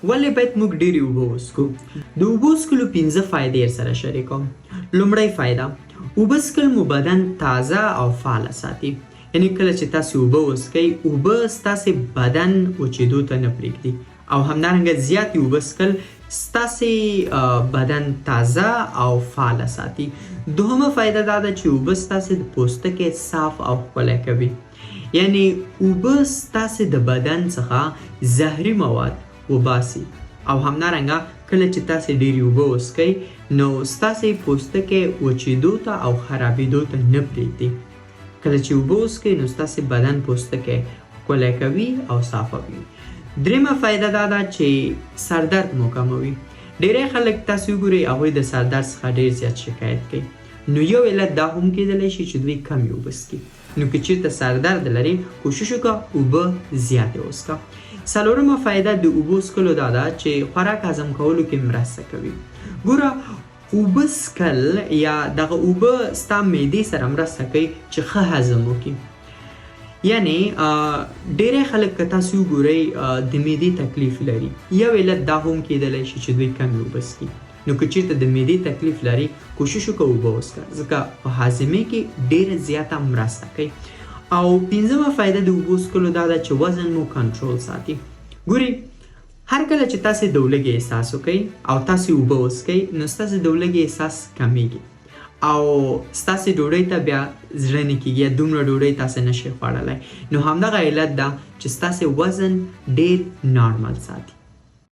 ولې باید موږ ډېرې اوبه وڅښو؟ د اوبو څښلو 5 فایدې سره شریکوم. لومړی فایده، اوبه څښل مو بدن تازه او فعاله ساتي. یعنې کله چې تاسې اوبه وڅښئ، اوبه ستاسې بدن وچېدو ته نه پرېږدي او همدارنګه زیاتې اوبه څښل ستاسې بدن تازه او فعاله ساتي. دوهمه فایده دا ده چې اوبه ستاسې د پوستکی صاف او ښکلی کوي. یعنې اوبه ستاسې د بدن څخه زهري مواد وباسي او همدارنګه کله چې تاسې ډېرې اوبه وڅښئ نو ستاسې پوستکی وچېدو ته او خرابېدو ته نه پرېږدي. کله چې اوبه وڅښئ نو ستاسې بدن پوستکی ښکلی کوي او صافوي. درېیمه فایده دا ده چې سردرد مو کموي. ډېری خلک تاسې وګورئ هغوی د سردرد څخه ډېر زیات شکایت کوي. نو یو علت دا هم کیدلی شي چې دوی کمې اوبه څښي. نو که چېرته سردرد لري کوشش وکړه اوبه زیاتې وڅښه. څلورمه فایده د اوبو څښلو دا ده چې خوراک هضم کولو کې مرسته کوي. ګوره اوبه څښل یا دغه اوبه ستا معدې سره مرسته کوي چې ښه هضم وکړي. یعنی ډېری خلک که تاسې وګورئ د معدې تکلیف لري، یو علت دا هم کیدلی شي چې دوی کمې اوبه څښي. نو که چېرته د معدې تکلیف لري کوشش وکړه اوبه وڅښه، ځکه په هاضمې کې ډېره زیاته مرسته کوي. او 5مه فایده د اوبو څښلو دا ده چې وزن مو کنټرول ساتي. ګورئ هر کله چې تاسې د لږې احساس وکئ او تاسې اوبه وڅښئ نو ستاسې د لږې احساس کمیږي او ستاسې ډوډۍ ته بیا زړه نه کېږي یا دومره ډوډۍ تاسې نشئ خوړلی. نو همدغه علت ده چې ستاسې وزن ډېر نارمل ساتي.